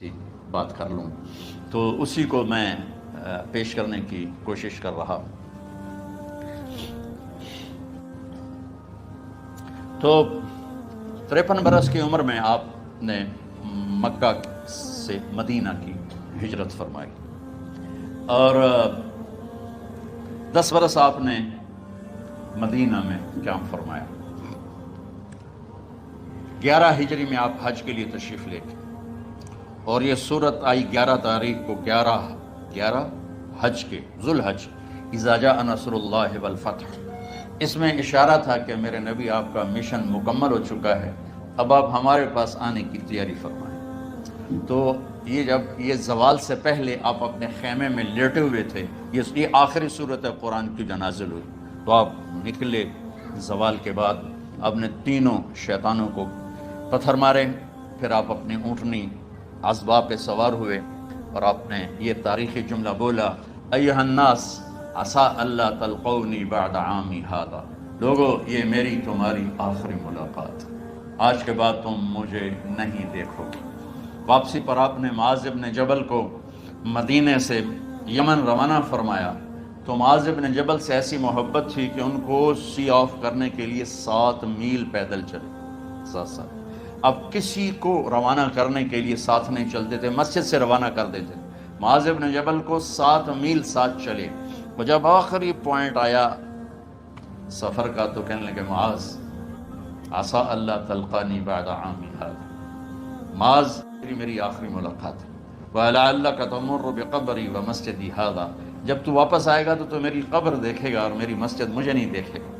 بات کر لوں تو اسی کو میں پیش کرنے کی کوشش کر رہا ہوں۔ تو 53 برس کی عمر میں آپ نے مکہ سے مدینہ کی ہجرت فرمائی اور 10 برس آپ نے مدینہ میں قیام فرمایا۔ 11 ہجری میں آپ حج کے لیے تشریف لے گئے اور یہ صورت آئی 11 تاریخ کو 11 حج کے ذوالحج، اذا جاء نصر اللہ والفتح۔ اس میں اشارہ تھا کہ میرے نبی آپ کا مشن مکمل ہو چکا ہے، اب آپ ہمارے پاس آنے کی تیاری فرمائیں۔ تو یہ جب یہ زوال سے پہلے آپ اپنے خیمے میں لیٹے ہوئے تھے، یہ آخری صورت قرآن کی جو نازل ہوئی، تو آپ نکلے زوال کے بعد، آپ نے تینوں شیطانوں کو پتھر مارے، پھر آپ اپنی اونٹنی اسباب پہ سوار ہوئے اور آپ نے یہ تاریخی جملہ بولا، ایھا الناس عسیٰ اللہ تلقونی بعد عامی ھذا، لوگو یہ میری تمہاری آخری ملاقات، آج کے بعد تم مجھے نہیں دیکھو گے۔ واپسی پر آپ نے معاذ بن جبل کو مدینے سے یمن روانہ فرمایا، تو معاذ بن جبل سے ایسی محبت تھی کہ ان کو سی آف کرنے کے لیے 7 میل پیدل چلے، 7 اب کسی کو روانہ کرنے کے لیے ساتھ نہیں چلتے تھے، مسجد سے روانہ کر دیتے۔ معاذ بن جبل کو 7 میل ساتھ چلے، اور جب آخری پوائنٹ آیا سفر کا تو کہنے لگے، معاذ عسیٰ اللہ تلقانی بعد عامی ھذا، معاذ میری آخری ملاقات ہے، وَلَعَلَّكَ تَمُرُّ بِقَبْرِي وَمَسْجِدِي ھذا، جب تو واپس آئے گا تو میری قبر دیکھے گا اور میری مسجد مجھے نہیں دیکھے گا۔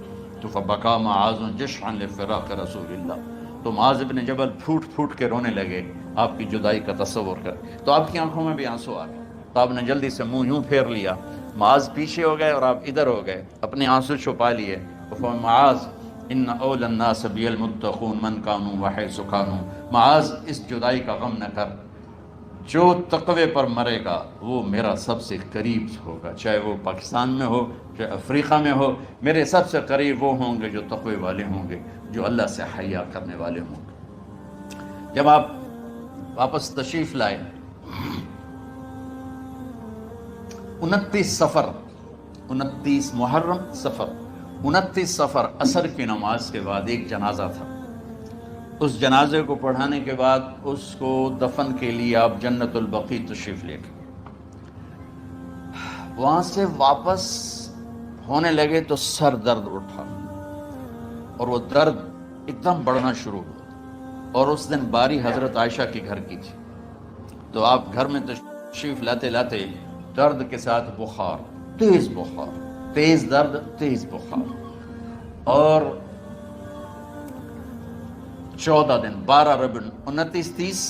تو فَبَكَىٰ مُعَاذٌ جَشْعًا لِفِرَاقِ رسول اللہ، تو معاذ بن جبل پھوٹ پھوٹ کے رونے لگے آپ کی جدائی کا تصور کر، تو آپ کی آنکھوں میں بھی آنسو آ گئے، تو آپ نے جلدی سے منہ یوں پھیر لیا، معاذ پیچھے ہو گئے اور آپ ادھر ہو گئے، اپنے آنسو چھپا لیے۔ معاذ ان اول الناس بی المتقون من کانوا وحیث کانوا، معاذ اس جدائی کا غم نہ کر، جو تقوی پر مرے گا وہ میرا سب سے قریب ہوگا، چاہے وہ پاکستان میں ہو چاہے افریقہ میں ہو، میرے سب سے قریب وہ ہوں گے جو تقوی والے ہوں گے، جو اللہ سے حیا کرنے والے ہوں گے۔ جب آپ واپس تشریف لائے، 29 محرم صفر 29 صفر عصر کی نماز کے بعد ایک جنازہ تھا، اس جنازے کو پڑھانے کے بعد اس کو دفن کے لیے آپ جنت البقیع تشریف لے گئے۔ وہاں سے واپس ہونے لگے تو سر درد اٹھا اور وہ درد ایک دم بڑھنا شروع ہوا، اور اس دن باری حضرت عائشہ کے گھر کی تھی، تو آپ گھر میں تشریف لاتے لاتے درد کے ساتھ بخار، تیز درد تیز بخار، اور 14 دن 12 ربیع 29 30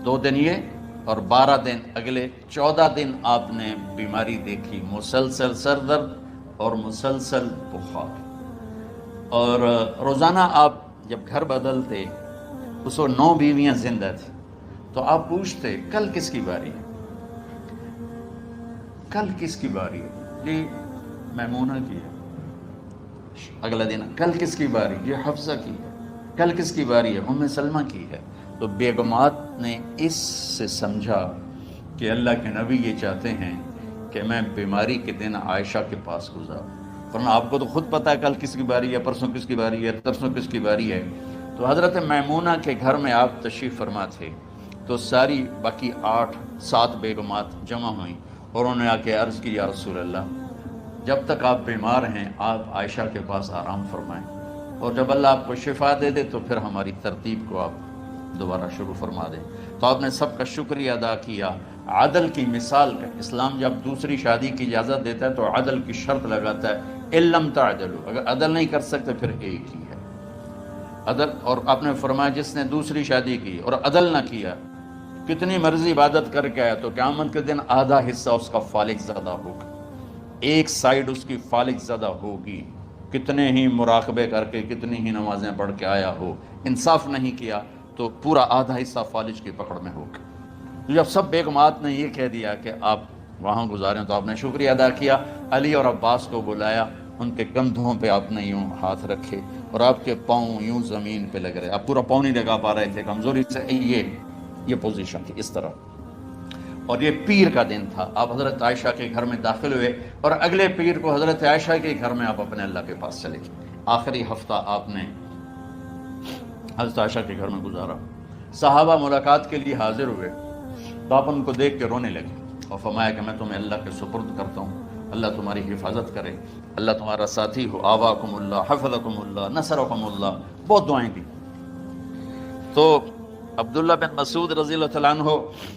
2 دن یہ اور 12 دن اگلے 14 دن آپ نے بیماری دیکھی، مسلسل سر درد اور مسلسل بخار، اور روزانہ آپ جب گھر بدلتے اس وقت 9 بیویاں زندہ تھیں، تو آپ پوچھتے کل کس کی باری ہے، کل کس کی باری ہے، جی میمونہ کی ہے، اگلا دن کل کس کی باری، یہ حفصہ کی ہے، کل کس کی باری ہے، ام سلمہ کی ہے۔ تو بیگمات نے اس سے سمجھا کہ اللہ کے نبی یہ چاہتے ہیں کہ میں بیماری کے دن عائشہ کے پاس گزاروں، ورنہ آپ کو تو خود پتہ ہے کل کس کی باری ہے، پرسوں کس کی باری ہے، ترسوں کس کی باری ہے۔ تو حضرت میمونہ کے گھر میں آپ تشریف فرما تھے، تو ساری باقی 7 بیگمات جمع ہوئیں اور انہوں نے آ کے عرض کی، یا رسول اللہ، جب تک آپ بیمار ہیں آپ عائشہ کے پاس آرام فرمائیں، اور جب اللہ آپ کو شفا دے دے تو پھر ہماری ترتیب کو آپ دوبارہ شروع فرما دیں۔ تو آپ نے سب کا شکریہ ادا کیا، عدل کی مثال کا، اسلام جب دوسری شادی کی اجازت دیتا ہے تو عدل کی شرط لگاتا ہے، ان لم تعدلوا، اگر عدل نہیں کر سکتے پھر ایک ہی ہے عدل۔ اور آپ نے فرمایا جس نے دوسری شادی کی اور عدل نہ کیا، کتنی مرضی عبادت کر کے آیا، تو قیامت کے دن آدھا حصہ اس کا فالج زدہ ہوگا، ایک سائیڈ اس کی فالج زدہ ہوگی، کتنے ہی مراقبے کر کے کتنی ہی نمازیں پڑھ کے آیا ہو، انصاف نہیں کیا تو پورا آدھا حصہ فالج کی پکڑ میں ہوگا۔ جب سب بیگمات نے یہ کہہ دیا کہ آپ وہاں گزاریں تو آپ نے شکریہ ادا کیا، علی اور عباس کو بلایا، ان کے کندھوں پہ آپ نے یوں ہاتھ رکھے اور آپ کے پاؤں یوں زمین پہ لگ رہے، آپ پورا پاؤں نہیں لگا پا رہے تھے کمزوری سے، یہ پوزیشن تھی اس طرح. اور یہ پیر کا دن تھا. آپ حضرت عائشہ کے گھر میں داخل ہوئے اور اگلے پیر کو حضرت عائشہ کے گھر میں آپ اپنے اللہ کے پاس چلے گئے. آخری ہفتہ آپ نے حضرت عائشہ کے گھر میں گزارا. صحابہ ملاقات کے لیے حاضر ہوئے تو آپ ان کو دیکھ کے رونے لگے اور فرمایا کہ میں تمہیں اللہ کے سپرد کرتا ہوں, اللہ تمہاری حفاظت کرے, اللہ تمہارا ساتھی ہو, آواکم اللہ, حفظکم اللہ, نصرکم اللہ. بہت دعائیں دی. تو عبداللہ بن مسعود رضی اللہ تعالیٰ عنہ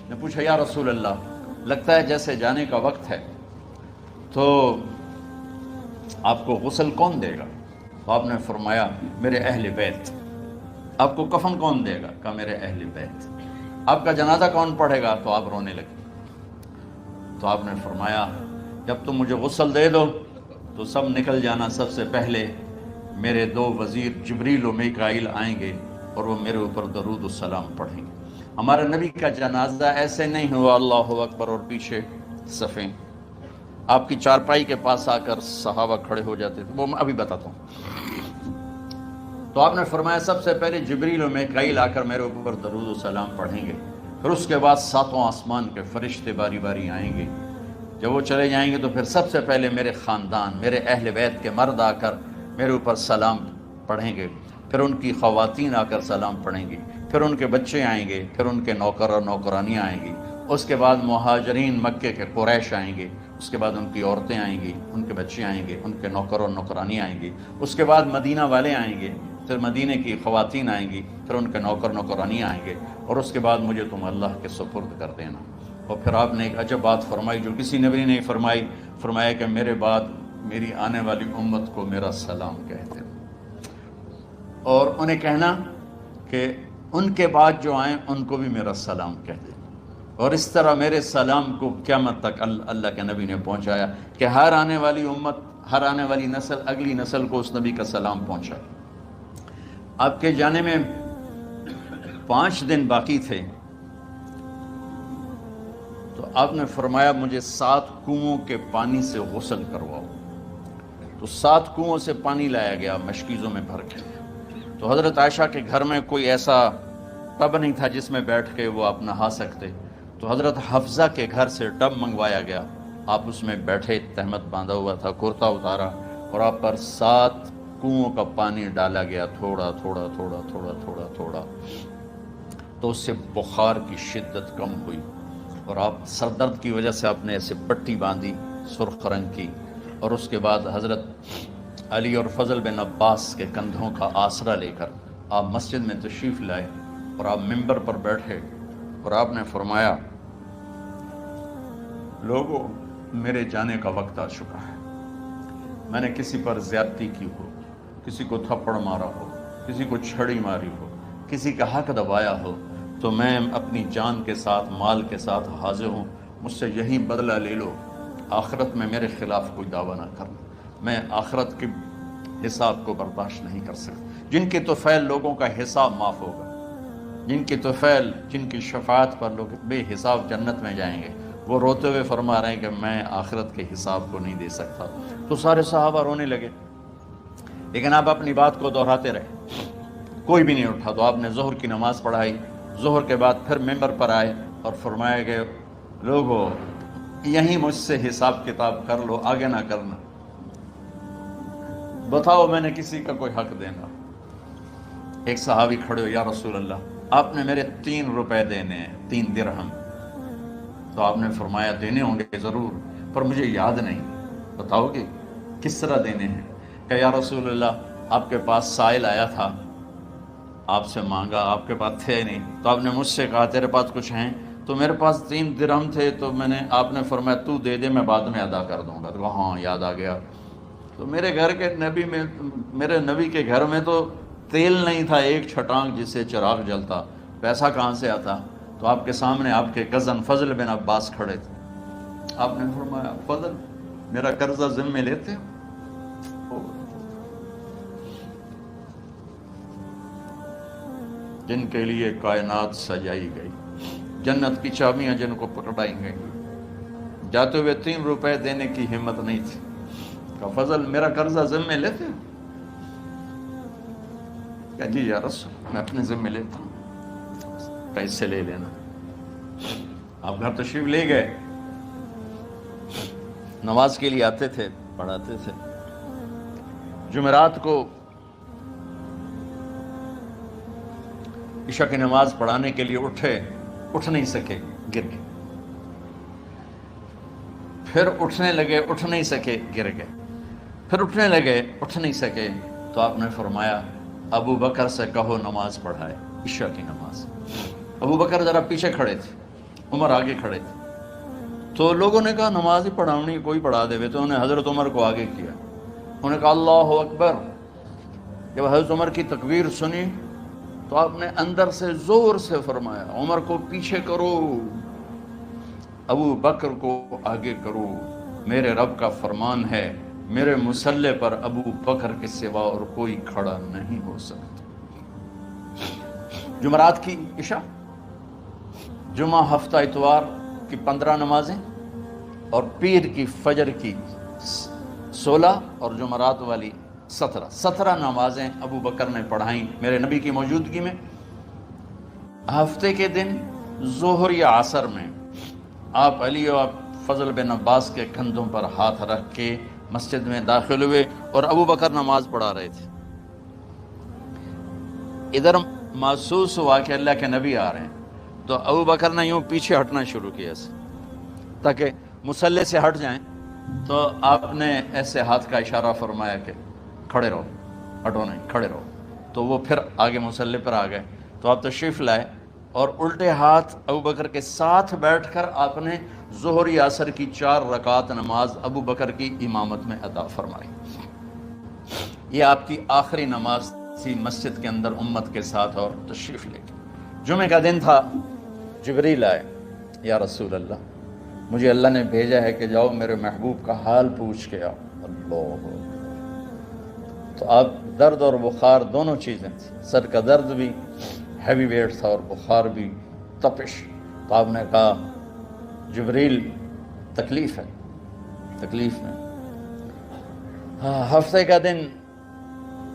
نے پوچھا, یا رسول اللہ, لگتا ہے جیسے جانے کا وقت ہے, تو آپ کو غسل کون دے گا؟ تو آپ نے فرمایا, میرے اہل بیت. آپ کو کفن کون دے گا؟ کہا میرے اہل بیت. آپ کا جنازہ کون پڑھے گا؟ تو آپ رونے لگے. تو آپ نے فرمایا, جب تم مجھے غسل دے دو تو سب نکل جانا, سب سے پہلے میرے 2 وزیر جبریل و میکائیل آئیں گے اور وہ میرے اوپر درود السلام پڑھیں گے. ہمارے نبی کا جنازہ ایسے نہیں ہوا اللہ اکبر اور پیچھے صفیں, آپ کی چارپائی کے پاس آ کر صحابہ کھڑے ہو جاتے تھے, وہ میں ابھی بتاتا ہوں. تو آپ نے فرمایا سب سے پہلے جبریل و میکائیل آ کر میرے اوپر درود السلام پڑھیں گے, پھر اس کے بعد 7 آسمان کے فرشتے باری باری آئیں گے. جب وہ چلے جائیں گے تو پھر سب سے پہلے میرے خاندان, میرے اہل بیت کے مرد آ کر میرے اوپر سلام پڑھیں گے, پھر ان کی خواتین آ کر سلام پڑھیں گی, پھر ان کے بچے آئیں گے, پھر ان کے نوکر اور نوکرانیاں آئیں گی, اس کے بعد مہاجرین مکے کے قریش آئیں گے, اس کے بعد ان کی عورتیں آئیں گی, ان کے بچے آئیں گے, ان کے نوکر اور نوکرانیاں آئیں گی, اس کے بعد مدینہ والے آئیں گے, پھر مدینے کی خواتین آئیں گی, پھر ان کے نوکر نوکرانیاں آئیں گے, اور اس کے بعد مجھے تم اللہ کے سپرد کر دینا. اور پھر آپ نے ایک عجب بات فرمائی جو کسی نبی نے نہیں فرمائی. فرمایا کہ میرے بعد میری آنے والی امت کو میرا سلام کہتے ہیں, اور انہیں کہنا کہ ان کے بعد جو آئیں ان کو بھی میرا سلام کہتے ہیں. اور اس طرح میرے سلام کو قیامت تک اللہ کے نبی نے پہنچایا کہ ہر آنے والی امت, ہر آنے والی نسل, اگلی نسل کو اس نبی کا سلام پہنچائے. آپ کے جانے میں 5 دن باقی تھے تو آپ نے فرمایا مجھے 7 کنوؤں کے پانی سے غسل کرواؤ. تو 7 کنوؤں سے پانی لایا گیا مشکیزوں میں بھر کے. تو حضرت عائشہ کے گھر میں کوئی ایسا ٹب نہیں تھا جس میں بیٹھ کے وہ آپ نہا سکتے, تو حضرت حفصہ کے گھر سے ٹب منگوایا گیا. آپ اس میں بیٹھے, تہمت باندھا ہوا تھا, کرتا اتارا, اور آپ پر 7 کنوؤں کا پانی ڈالا گیا, تھوڑا تھوڑا تھوڑا تھوڑا تھوڑا تھوڑا. تو اس سے بخار کی شدت کم ہوئی, اور آپ سر درد کی وجہ سے آپ نے ایسے پٹی باندھی سرخ رنگ کی. اور اس کے بعد حضرت علی اور فضل بن عباس کے کندھوں کا آسرا لے کر آپ مسجد میں تشریف لائے, اور آپ ممبر پر بیٹھے, اور آپ نے فرمایا لوگوں, میرے جانے کا وقت آ چکا ہے. میں نے کسی پر زیادتی کی ہو, کسی کو تھپڑ مارا ہو, کسی کو چھڑی ماری ہو, کسی کا حق دبایا ہو, تو میں اپنی جان کے ساتھ, مال کے ساتھ حاضر ہوں. مجھ سے یہی بدلہ لے لو, آخرت میں میرے خلاف کوئی دعویٰ نہ کرنا. میں آخرت کے حساب کو برداشت نہیں کر سکتا. جن کے طفیل لوگوں کا حساب معاف ہوگا, جن کی طفیل, جن کی شفاعت پر لوگ بے حساب جنت میں جائیں گے, وہ روتے ہوئے فرما رہے ہیں کہ میں آخرت کے حساب کو نہیں دے سکتا. تو سارے صحابہ رونے لگے, لیکن آپ اپنی بات کو دہراتے رہے, کوئی بھی نہیں اٹھا. تو آپ نے ظہر کی نماز پڑھائی. ظہر کے بعد پھر ممبر پر آئے اور فرمایا کہ لوگوں, یہیں مجھ سے حساب کتاب کر لو, آگے نہ کرنا. بتاؤ میں نے کسی کا کوئی حق دینا؟ ایک صحابی کھڑے ہو, یا رسول اللہ, آپ نے میرے 3 روپے دینے ہیں, 3 درہم. تو آپ نے فرمایا دینے ہوں گے ضرور, پر مجھے یاد نہیں, بتاؤ گے کس طرح دینے ہیں؟ کہ یا رسول اللہ, آپ کے پاس سائل آیا تھا, آپ سے مانگا, آپ کے پاس تھے نہیں, تو آپ نے مجھ سے کہا تیرے پاس کچھ ہیں؟ تو میرے پاس 3 درہم تھے, تو آپ نے فرمایا تو دے دے, میں بعد میں ادا کر دوں گا. تو ہاں یاد آ گیا. تو میرے گھر کے نبی میں, میرے نبی کے گھر میں تو تیل نہیں تھا, ایک چھٹانگ جس سے چراغ جلتا, پیسہ کہاں سے آتا؟ تو آپ کے سامنے آپ کے کزن فضل بن عباس کھڑے تھے. آپ نے فرمایا فضل, میرا قرضہ ذمہ لیتے ہو؟ جن کے لیے کائنات سجائی گئی, جنت کی چابیاں جن کو پکڑائی گئی, جاتے ہوئے 3 روپے دینے کی ہمت نہیں تھی. کہ فضل میرا قرضہ ذمہ لیتے ہو؟ کہ جی یا رسول, میں اپنے ذمہ لیتا ہوں, پیسے لے لینا. آپ گھر تشریف لے گئے، نماز کے لیے آتے تھے، پڑھاتے تھے۔ جمعرات کو عشاء کی نماز پڑھانے کے لیے اٹھ نہیں سکے، گر گئے، پھر اٹھنے لگے، اٹھ نہیں سکے، گر گئے، پھر اٹھنے لگے، اٹھ نہیں سکے، تو آپ نے فرمایا ابو بکر سے کہو نماز پڑھائے، عشاء کی نماز۔ ابو بکر ذرا پیچھے کھڑے تھے، عمر آگے کھڑے تھے، تو لوگوں نے کہا نماز ہی پڑھاؤنی، کوئی پڑھا دے، تو انہوں نے حضرت عمر کو آگے کیا، انہوں نے کہا اللہ اکبر۔ جب حضرت عمر کی تکبیر سنی تو آپ نے اندر سے زور سے فرمایا عمر کو پیچھے کرو، ابو بکر کو آگے کرو، میرے رب کا فرمان ہے میرے مصلی پر ابو بکر کے سوا اور کوئی کھڑا نہیں ہو سکتا۔ جمعرات کی عشاء، جمعہ ہفتہ اتوار کی 15 نمازیں، اور پیر کی فجر کی 16 اور جمعرات والی 17 نمازیں ابو بکر نے پڑھائیں میرے نبی کی موجودگی میں۔ ہفتے کے دن ظہر یا عصر میں آپ علی اور فضل بن عباس کے کندھوں پر ہاتھ رکھ کے مسجد میں داخل ہوئے اور ابو بکر نماز پڑھا رہے تھے۔ ادھر محسوس ہوا کہ اللہ کے نبی آ رہے ہیں، تو ابو بکر نے یوں پیچھے ہٹنا شروع کیا تاکہ مصلی سے ہٹ جائیں، تو آپ نے ایسے ہاتھ کا اشارہ فرمایا کہ کھڑے رہو، ہٹو نہیں، کھڑے رہو، تو وہ پھر آگے مصلی پر آ گئے۔ تو آپ تشریف لائے اور الٹے ہاتھ ابو بکر کے ساتھ بیٹھ کر آپ نے ظہر یا عصر کی 4 رکعت نماز ابو بکر کی امامت میں ادا فرمائی۔ یہ آپ کی آخری نماز تھی مسجد کے اندر امت کے ساتھ اور تشریف لے کے۔ جمعے کا دن تھا، جبریل آئے، یا رسول اللہ مجھے اللہ نے بھیجا ہے کہ جاؤ میرے محبوب کا حال پوچھ کے آؤ۔ اللہ، تو آپ درد اور بخار دونوں چیزیں تھیں، سر کا درد بھی ہیوی ویٹ تھا اور بخار بھی، تپش۔ تو آپ نے کہا جبریل تکلیف ہے، تکلیف میں۔ ہفتے کا دن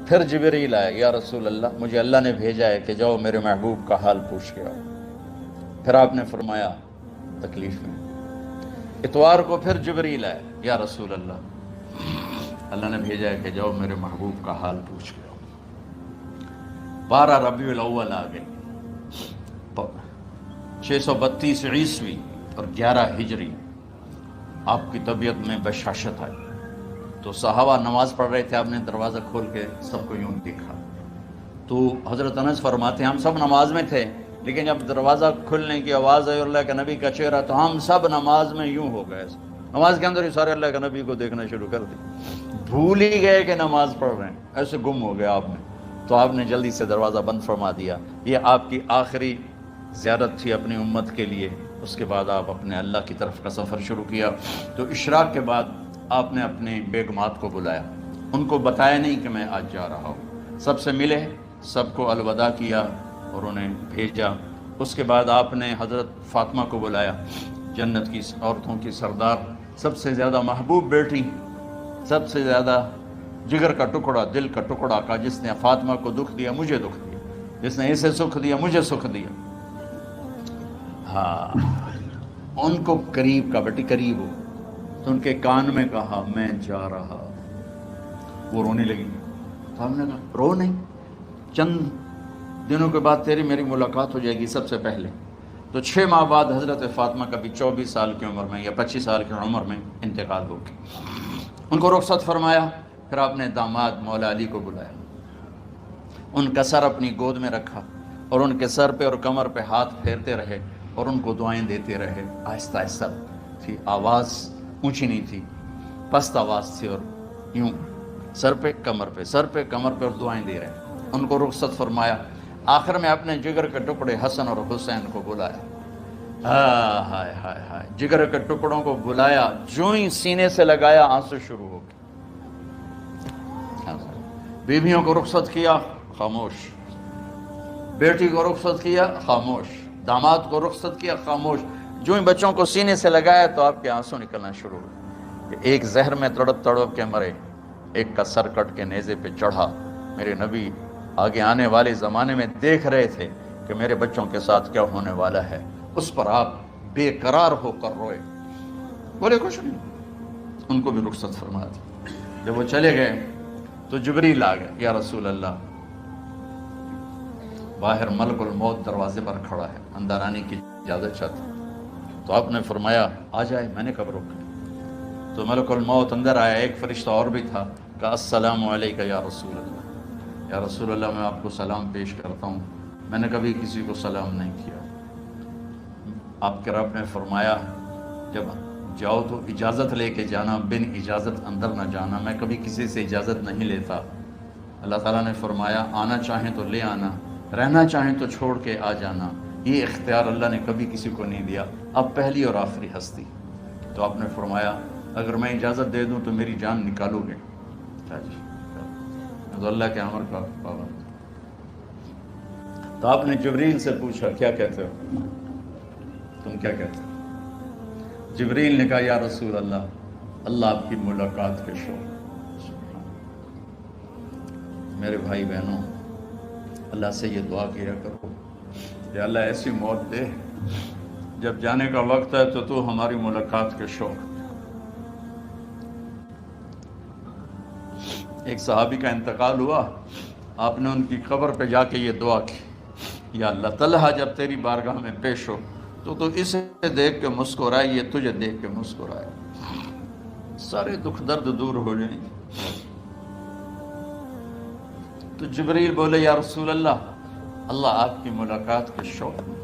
پھر جبریل آئے، یا رسول اللہ مجھے اللہ نے بھیجا ہے کہ جاؤ میرے محبوب کا حال پوچھ کے آؤ۔ پھر آپ نے فرمایا تکلیف میں۔ اتوار کو پھر جبریل آئے، یا رسول اللہ نے بھیجا ہے کہ جاؤ میرے محبوب کا حال پوچھ کے آؤ۔ 12 ربیع الاول آ گئی، 632 عیسوی اور 11 ہجری، آپ کی طبیعت میں بشاشت آئی۔ تو صحابہ نماز پڑھ رہے تھے، آپ نے دروازہ کھول کے سب کو یوں دیکھا، تو حضرت انس فرماتے ہیں ہم سب نماز میں تھے، لیکن جب دروازہ کھلنے کی آواز آئی اور اللہ کے نبی کا چہرہ، تو ہم سب نماز میں یوں ہو گئے، نماز کے اندر ہی سارے اللہ کے نبی کو دیکھنا شروع کر دی، بھول ہی گئے کہ نماز پڑھ رہے ہیں، ایسے گم ہو گیا آپ نے۔ تو آپ نے جلدی سے دروازہ بند فرما دیا۔ یہ آپ کی آخری زیارت تھی اپنی امت کے لیے۔ اس کے بعد آپ اپنے اللہ کی طرف کا سفر شروع کیا۔ تو اشراق کے بعد آپ نے اپنی بیگمات کو بلایا، ان کو بتایا نہیں کہ میں آج جا رہا ہوں، سب سے ملے، سب کو الوداع کیا اور انہیں بھیجا۔ اس کے بعد آپ نے حضرت فاطمہ کو بلایا، جنت کی عورتوں کی سردار، سب سے زیادہ محبوب بیٹی، سب سے زیادہ جگر کا ٹکڑا، دل کا ٹکڑا کا، جس نے فاطمہ کو دکھ دیا مجھے دکھ دیا، جس نے اسے سکھ دیا مجھے سکھ دیا۔ ہاں، ان کو قریب کا، بیٹی قریب ہو، تو ان کے کان میں کہا میں جا رہا۔ وہ رونے لگی، تو ہم نے کہا رو نہیں، چند دنوں کے بعد تیری میری ملاقات ہو جائے گی سب سے پہلے۔ تو 6 ماہ بعد حضرت فاطمہ کا بھی 24 سال کی عمر میں یا 25 سال کی عمر میں انتقال ہو گیا۔ ان کو رخصت فرمایا۔ پھر آپ نے داماد مولا علی کو بلایا، ان کا سر اپنی گود میں رکھا اور ان کے سر پہ اور کمر پہ ہاتھ پھیرتے رہے اور ان کو دعائیں دیتے رہے۔ آہستہ آہستہ تھی، آواز اونچی نہیں تھی، پست آواز تھی، اور یوں سر پہ کمر پہ، سر پہ کمر پہ، اور دعائیں دے رہے۔ ان کو رخصت فرمایا۔ آخر میں اپنے جگر کے ٹکڑے حسن اور حسین کو بلایا۔ ہائے ہائے ہائے، جگر کے ٹکڑوں کو بلایا، جو ہی سینے سے لگایا آنسو شروع ہو گئے۔ بیویوں کو رخصت کیا، خاموش۔ بیٹی کو رخصت کیا، خاموش۔ داماد کو رخصت کیا، خاموش۔ جو ہی بچوں کو سینے سے لگایا تو آپ کے آنسو نکلنا شروع ہوئے کہ ایک زہر میں تڑپ تڑپ کے مرے، ایک کا سر کٹ کے نیزے پہ چڑھا۔ میرے نبی آگے آنے والے زمانے میں دیکھ رہے تھے کہ میرے بچوں کے ساتھ کیا ہونے والا ہے، اس پر آپ بے قرار ہو کر روئے. بولے کچھ نہیں. ان کو بھی رخصت فرما دی. جب وہ چلے گئے تو جبریل آ گئے. یا رسول اللہ، باہر ملک الموت دروازے پر کھڑا ہے، اندر آنے کی اجازت چاہتا ہوں. تو آپ نے فرمایا آ جائے. میں نے کب روکا؟ تو ملک الموت اندر آیا. ایک فرشتہ اور بھی تھا. کہا السلام علیکہ یا رسول اللہ. یا رسول اللہ، میں آپ کو سلام پیش کرتا ہوں، میں نے کبھی کسی کو سلام نہیں کیا. آپ کے رب نے فرمایا جب جاؤ تو اجازت لے کے جانا، بن اجازت اندر نہ جانا. میں کبھی کسی سے اجازت نہیں لیتا. اللہ تعالیٰ نے فرمایا آنا چاہیں تو لے آنا، رہنا چاہیں تو چھوڑ کے آ جانا. یہ اختیار اللہ نے کبھی کسی کو نہیں دیا. اب پہلی اور آخری ہستی. تو آپ نے فرمایا اگر میں اجازت دے دوں تو میری جان نکالو گے؟ جی تو اللہ کے امر کا پابند. تو آپ نے جبریل سے پوچھا کیا کہتے ہو، تم کیا کہتے ہو؟ جبریل نے کہا یا رسول اللہ، اللہ آپ کی ملاقات کے شوق. میرے بھائی بہنوں، اللہ سے یہ دعا کیا کرو کہ اللہ ایسی موت دے جب جانے کا وقت ہے تو ہماری ملاقات کے شوق. ایک صحابی کا انتقال ہوا. آپ نے ان کی قبر پہ جا کے یہ دعا کی، یا اللہ طلحہ جب تیری بارگاہ میں پیش ہو تو اسے دیکھ کے مسکرائے، یہ تجھے دیکھ کے مسکرائے، سارے دکھ درد دور ہو جائیں. تو جبریل بولے یا رسول اللہ، اللہ آپ کی ملاقات کے شوق میں.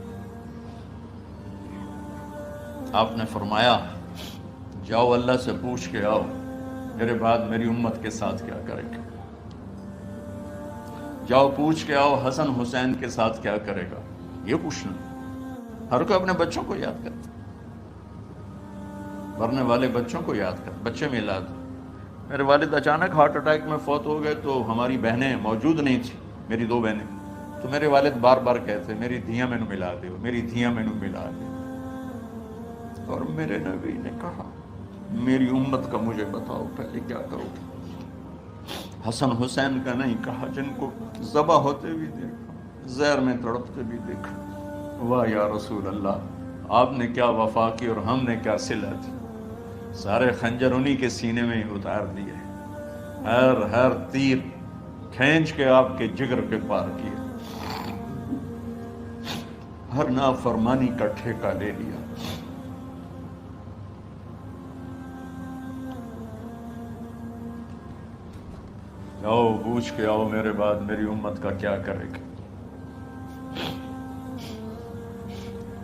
آپ نے فرمایا جاؤ اللہ سے پوچھ کے آؤ میرے بعد میری امت کے ساتھ کیا کرے گا. جاؤ پوچھ کے آؤ حسن حسین کے ساتھ کیا کرے گا. یہ پوچھنا. ہر کوئی اپنے بچوں کو یاد کرتا، مرنے والے بچوں کو یاد کرتا. بچے میلاد، میرے والد اچانک ہارٹ اٹیک میں فوت ہو گئے تو ہماری بہنیں موجود نہیں تھیں، میری 2 بہنیں. تو میرے والد بار بار کہتے میری دھیاں میں نو ملا دے، میری دھیاں میں نو ملا دے. اور میرے نبی نے کہا میری امت کا مجھے بتاؤ پہلے کیا کرو گے. حسن حسین کا نہیں کہا، جن کو ذبح ہوتے بھی دیکھا، زہر میں تڑپتے بھی دیکھا. واہ یا رسول اللہ، آپ نے کیا وفا کی اور ہم نے کیا صلہ دی. سارے خنجر انہی کے سینے میں ہی اتار دیے، ہر تیر کھینچ کے آپ کے جگر پہ پار کیا، ہر نافرمانی کا ٹھیکہ لے لیا. آؤ پوچھ کے آؤ میرے بعد میری امت کا کیا کرے گا.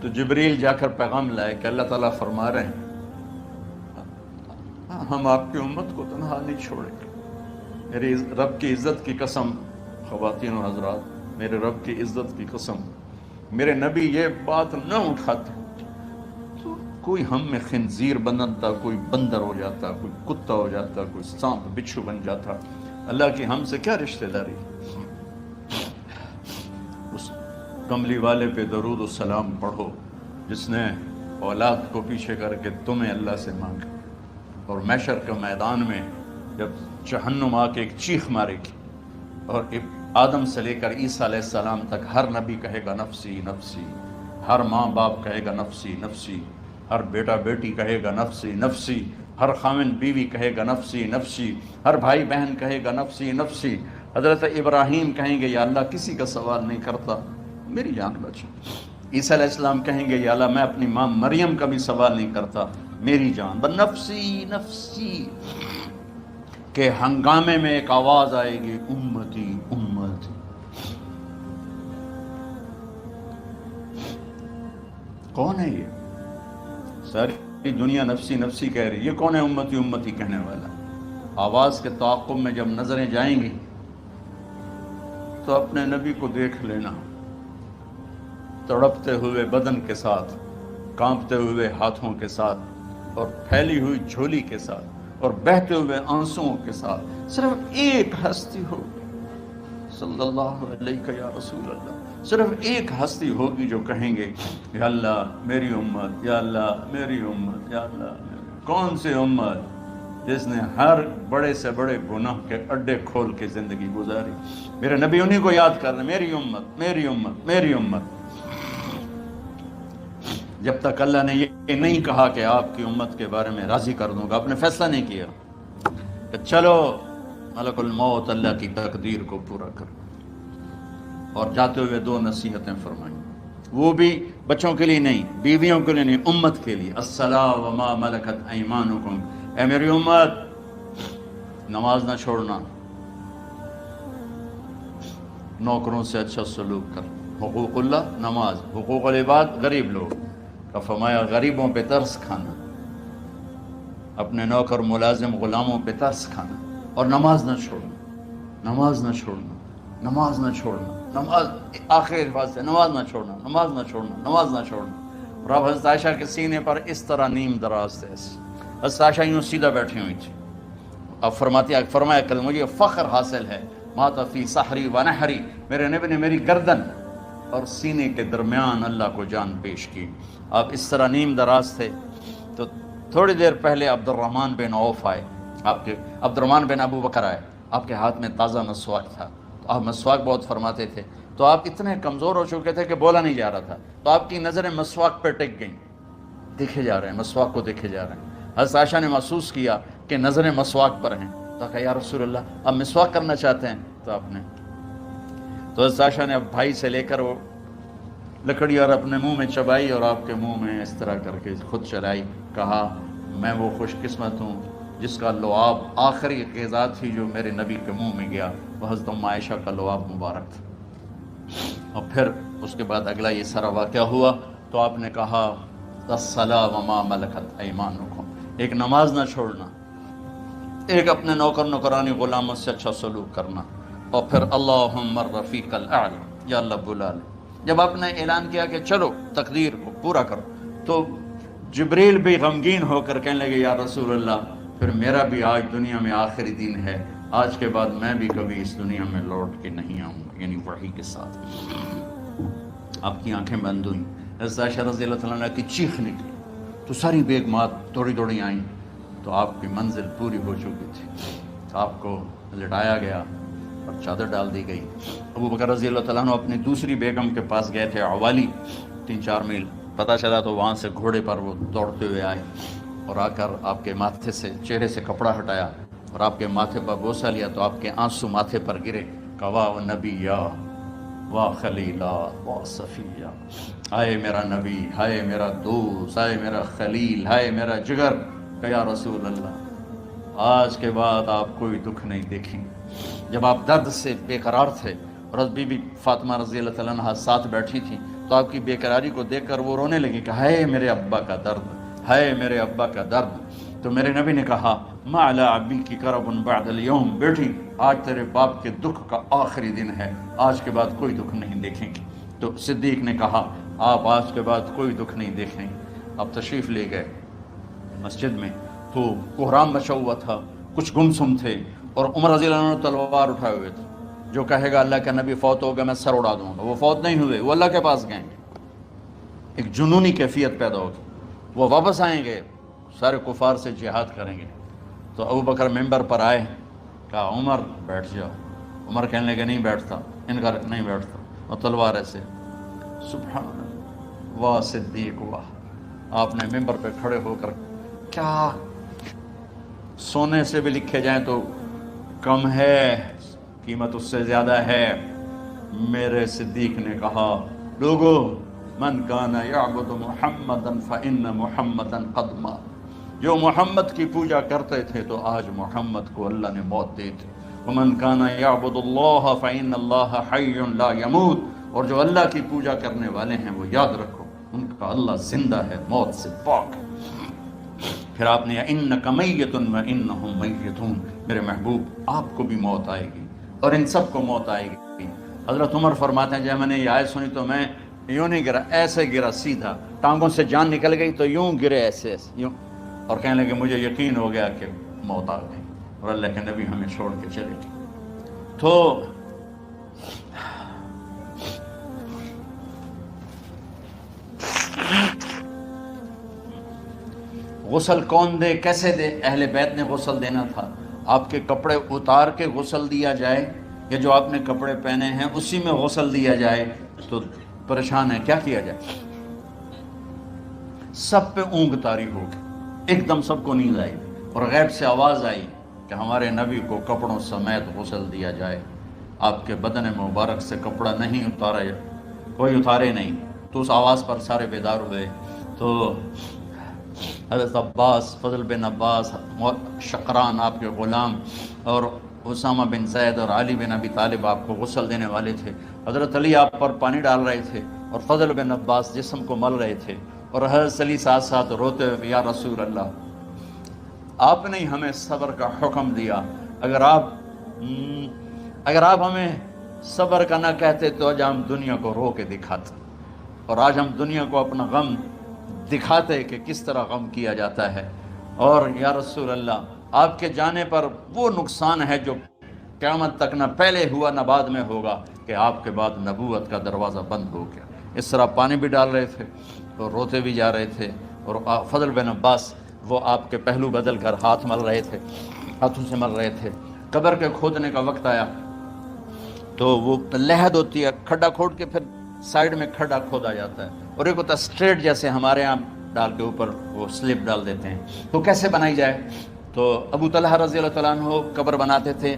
تو جبریل جا کر پیغام لائے کہ اللہ تعالیٰ فرما رہے ہیں ہم آپ کی امت کو تنہا نہیں چھوڑیں گے. میرے رب کی عزت کی قسم، خواتین و حضرات، میرے رب کی عزت کی قسم، میرے نبی یہ بات نہ اٹھاتے تو کوئی ہم میں خنزیر بنتا، کوئی بندر ہو جاتا، کوئی کتا ہو جاتا، کوئی سانپ بچھو بن جاتا. اللہ کی ہم سے کیا رشتہ داری. اس کملی والے پہ درود و سلام پڑھو جس نے اولاد کو پیچھے کر کے تمہیں اللہ سے مانگا. اور محشر کے میدان میں جب جہنم آ کے ایک چیخ مارے گی اور آدم سے لے کر عیسیٰ علیہ السلام تک ہر نبی کہے گا نفسی نفسی، ہر ماں باپ کہے گا نفسی نفسی، ہر بیٹا بیٹی کہے گا نفسی نفسی، ہر خاوند بیوی کہے گا نفسی نفسی، ہر بھائی بہن کہے گا نفسی نفسی. حضرت ابراہیم کہیں گے یا اللہ کسی کا سوال نہیں کرتا، میری جان بچ. عیسیٰ علیہ السلام کہیں گے یا اللہ میں اپنی ماں مریم کا بھی سوال نہیں کرتا، میری جان. نفسی نفسی کے ہنگامے میں ایک آواز آئے گی امتی امتی. کون ہے یہ؟ ساری دنیا نفسی نفسی کہہ رہی، یہ کون ہے امتی امتی کہنے والا؟ آواز کے تعاقب میں جب نظریں جائیں گی تو اپنے نبی کو دیکھ لینا، تڑپتے ہوئے بدن کے ساتھ، کانپتے ہوئے ہاتھوں کے ساتھ، اور پھیلی ہوئی جھولی کے ساتھ، اور بہتے ہوئے آنسوؤں کے ساتھ. صرف ایک ہستی ہوگی، صلی اللہ علیہ یا رسول اللہ، صرف ایک ہستی ہوگی جو کہیں گے یا اللہ میری امت، یا اللہ میری امت، یا اللہ میری. کون سی امت؟ جس نے ہر بڑے سے بڑے گناہ کے اڈے کھول کے زندگی گزاری. میرے نبی انہی کو یاد کر رہے، میری امت میری امت میری امت. جب تک اللہ نے یہ نہیں کہا کہ آپ کی امت کے بارے میں راضی کر دوں گا، آپ نے فیصلہ نہیں کیا کہ چلو ملک الموت اللہ کی تقدیر کو پورا کر، اور جاتے ہوئے 2 نصیحتیں فرمائیں، وہ بھی بچوں کے لیے نہیں، بیویوں کے لیے نہیں، امت کے لیے، الصلاۃ وما ملکت ایمانکم، اے میری امت نماز نہ چھوڑنا، نوکروں سے اچھا سلوک کر، حقوق اللہ نماز، حقوق العباد غریب لوگ کا فرمایا غریبوں پہ ترس کھانا، اپنے نوکر ملازم غلاموں پہ ترس کھانا، اور نماز نہ چھوڑنا، نماز نہ چھوڑنا، نماز نہ چھوڑنا، نماز آخر الفاظ سے نماز نہ چھوڑنا، نماز نہ چھوڑنا، نماز نہ چھوڑنا۔ اور اب حضرت عائشہ کے سینے پر اس طرح نیم دراز تھے، حضرت عائشہ یوں سیدھا بیٹھی ہوئی تھی، اب فرمایا کہ مجھے فخر حاصل ہے، مات فی سحری و نحری، میرے نبی نے میری گردن اور سینے کے درمیان اللہ کو جان پیش کی۔ آپ اس طرح نیم دراز تھے تو تھوڑی دیر پہلے عبد الرحمن بن عوف آئے، آپ کے عبد الرحمن بن ابو بکر آئے، آپ کے ہاتھ میں تازہ مسواک تھا، تو آپ مسواک بہت فرماتے تھے، تو آپ اتنے کمزور ہو چکے تھے کہ بولا نہیں جا رہا تھا، تو آپ کی نظریں مسواک پہ ٹک گئیں، دیکھے جا رہے ہیں، مسواک کو دیکھے جا رہے ہیں۔ حضرت عائشہ نے محسوس کیا کہ نظریں مسواک پر ہیں، تو کہا یا رسول اللہ آپ مسواک کرنا چاہتے ہیں؟ تو آپ نے تو حضرت عائشہ نے اب بھائی سے لے کر وہ لکڑی اور اپنے منہ میں چبائی اور آپ کے منہ میں اس طرح کر کے خود چلائی، کہا میں وہ خوش قسمت ہوں جس کا لعاب آخری غذا تھی جو میرے نبی کے منہ میں گیا، وہ حضرت ام عائشہ کا لعاب مبارک تھا۔ اور پھر اس کے بعد اگلا یہ سارا واقعہ ہوا، تو آپ نے کہا الصلاۃ وما ملکت ایمانکم، ایک نماز نہ چھوڑنا، ایک اپنے نوکر نوکرانی غلاموں سے اچھا سلوک کرنا، اور پھر اللہم الرفیق الاعلی، یا اللہ بلا لے۔ جب آپ نے اعلان کیا کہ چلو تقدیر کو پورا کرو، تو جبریل بھی غمگین ہو کر کہنے لگے یا رسول اللہ پھر میرا بھی آج دنیا میں آخری دن ہے، آج کے بعد میں بھی کبھی اس دنیا میں لوٹ کے نہیں آؤں گا، یعنی وحی کے ساتھ۔ آپ کی آنکھیں بند ہوئیں، حضرت عائشہ رضی اللہ تعالیٰ عنہ کی چیخ نکلی، تو ساری بیگمات دوڑی دوڑی آئیں، تو آپ کی منزل پوری ہو چکی تھی، آپ کو لٹایا گیا اور چادر ڈال دی گئی۔ ابو بکر رضی اللہ تعالیٰ عنہ اپنی دوسری بیگم کے پاس گئے تھے، عوالی، 3-4 میل پتہ چلا، تو وہاں سے گھوڑے پر وہ دوڑتے ہوئے آئے اور آ کر آپ کے ماتھے سے چہرے سے کپڑا ہٹایا اور آپ کے ماتھے پر بوسہ لیا، تو آپ کے آنسو ماتھے پر گرے، کہا واہ نبیہ واہ خلیلہ واہ صفیہ، ہائے میرا نبی، ہائے میرا دوست، ہائے میرا خلیل، ہائے میرا جگر، کہ یا رسول اللہ آج کے بعد آپ کوئی دکھ نہیں دیکھیں گے۔ جب آپ درد سے بے قرار تھے اور بی بی فاطمہ رضی اللہ تعالیٰ عنہ ساتھ بیٹھی تھیں، تو آپ کی بے قراری کو دیکھ کر وہ رونے لگی کہ ہائے میرے ابا کا درد، ہائے میرے ابا کا درد۔ تو میرے نبی نے کہا ما علی ابی کی کرب بعد اليوم، بیٹی آج تیرے باپ کے دکھ کا آخری دن ہے، آج کے بعد کوئی دکھ نہیں دیکھیں گے۔ تو صدیق نے کہا آپ آج کے بعد کوئی دکھ نہیں دیکھیں گے۔ آپ تشریف لے گئے مسجد میں، تو کوہرام مچا ہوا تھا، کچھ گمسم تھے، اور عمر رضی اللہ عنہ تلوار اٹھائے ہوئے تھے، جو کہے گا اللہ کا نبی فوت ہو گیا میں سر اڑا دوں گا، وہ فوت نہیں ہوئے، وہ اللہ کے پاس گئے، ایک جنونی کیفیت پیدا ہوگی، وہ واپس آئیں گے، سارے کفار سے جہاد کریں گے۔ تو ابو بکر ممبر پر آئے، کہا عمر بیٹھ جاؤ، عمر کہنے لگے نہیں بیٹھتا، انکار نہیں بیٹھتا، اور تلوار ایسے، سبحان اللہ واہ صدیق واہ۔ آپ نے ممبر پہ کھڑے ہو کر، کیا سونے سے بھی لکھے جائیں تو کم ہے، قیمت اس سے زیادہ ہے۔ میرے صدیق نے کہا لوگو من کان یعبد محمدا فإن محمدا قد مات، جو محمد کی پوجا کرتے تھے تو آج محمد کو اللہ نے موت دی تھی، ومن کان یعبد اللہ فإن اللہ حی لا یموت، اور جو اللہ کی پوجا کرنے والے ہیں وہ یاد رکھو ان کا اللہ زندہ ہے، موت سے پاک ہے۔ پھر آپ نے انک میت وانہم میتون، میرے محبوب آپ کو بھی موت آئے گی اور ان سب کو موت آئے گی۔ حضرت عمر فرماتے ہیں جب میں نے یہ آیت سنی تو میں یوں نہیں گرا، ایسے گرا سیدھا، ٹانگوں سے جان نکل گئی تو یوں گرے ایسے یوں، اور کہنے لگے مجھے یقین ہو گیا کہ موت آ گئی اور اللہ کے نبی ہمیں چھوڑ کے چلے گئے۔ تو غسل کون دے، کیسے دے؟ اہل بیت نے غسل دینا تھا۔ آپ کے کپڑے اتار کے غسل دیا جائے یا جو آپ نے کپڑے پہنے ہیں اسی میں غسل دیا جائے تو پریشان ہے، کیا کیا جائے؟ سب پہ اونگ طاری ہو گئی، ایک دم سب کو نیند آئی اور غیب سے آواز آئی کہ ہمارے نبی کو کپڑوں سمیت غسل دیا جائے، آپ کے بدن مبارک سے کپڑا نہیں اتارے، کوئی اتارے نہیں۔ تو اس آواز پر سارے بیدار ہوئے۔ تو حضرت عباس، فضل بن عباس، شقران آپ کے غلام، اور اسامہ بن زید اور علی بن ابی طالب آپ کو غسل دینے والے تھے۔ حضرت علی آپ پر پانی ڈال رہے تھے اور فضل بن عباس جسم کو مل رہے تھے، اور حضرت علی ساتھ ساتھ روتے ہوئے، یا رسول اللہ، آپ نے ہمیں صبر کا حکم دیا، اگر آپ ہمیں صبر کا نہ کہتے تو آج ہم دنیا کو رو کے دکھاتے، اور آج ہم دنیا کو اپنا غم دکھاتے کہ کس طرح غم کیا جاتا ہے۔ اور یا رسول اللہ، آپ کے جانے پر وہ نقصان ہے جو قیامت تک نہ پہلے ہوا نہ بعد میں ہوگا، کہ آپ کے بعد نبوت کا دروازہ بند ہو گیا۔ اس طرح پانی بھی ڈال رہے تھے اور روتے بھی جا رہے تھے، اور فضل بن عباس وہ آپ کے پہلو بدل کر ہاتھ مل رہے تھے، ہاتھوں سے مل رہے تھے۔ قبر کے کھودنے کا وقت آیا تو وہ لحد ہوتی ہے، کھڈا کھود کے پھر سائیڈ میں کھڈا کھودا جاتا ہے، اور ایک ہوتا ہے اسٹریٹ جیسے ہمارے ہاں ڈال کے اوپر وہ سلپ ڈال دیتے ہیں، تو کیسے بنائی جائے؟ تو ابو طلحہ رضی اللہ تعالیٰ عنہ قبر بناتے تھے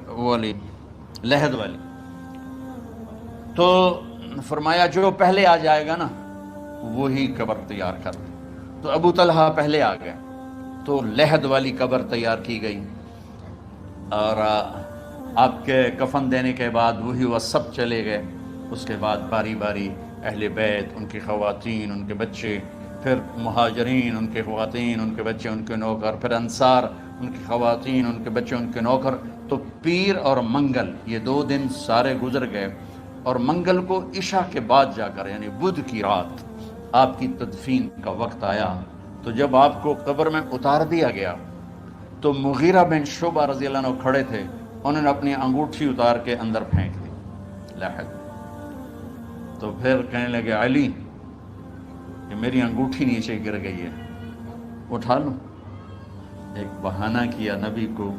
وہ والی لحد والی، تو فرمایا جو پہلے آ جائے گا نا وہی قبر تیار کر دے۔ تو ابو طلحہ پہلے آ گئے، تو لحد والی قبر تیار کی گئی، اور آپ کے کفن دینے کے بعد وہی وہ سب چلے گئے۔ اس کے بعد باری باری اہل بیت، ان کی خواتین، ان کے بچے، پھر مہاجرین، ان کے خواتین، ان کے بچے، ان کے نوکر، پھر انصار، ان کی خواتین، ان کے بچے، ان کے نوکر۔ تو پیر اور منگل یہ 2 دن سارے گزر گئے، اور منگل کو عشاء کے بعد جا کر یعنی بدھ کی رات آپ کی تدفین کا وقت آیا۔ تو جب آپ کو قبر میں اتار دیا گیا تو مغیرہ بن شعبہ رضی اللہ عنہ کھڑے تھے، انہوں نے اپنی انگوٹھی اتار کے اندر پھینک دی لحد۔ تو پھر کہنے لگے علی کہ میری انگوٹھی نیچے گر گئی ہے، اٹھا لوں؟ ایک بہانہ کیا نبی کو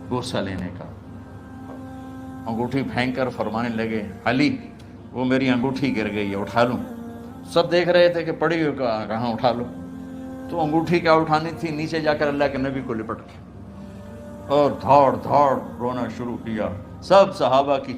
بوسہ لینے کا، انگوٹھی پھینک کر فرمانے لگے علی وہ میری انگوٹھی گر گئی ہے، اٹھا لوں؟ سب دیکھ رہے تھے کہ پڑی ہوئی کہاں اٹھا لو، تو انگوٹھی کیا اٹھانی تھی، نیچے جا کر اللہ کے نبی کو لپٹ کے اور دھاڑ دھاڑ رونا شروع کیا۔ سب صحابہ کی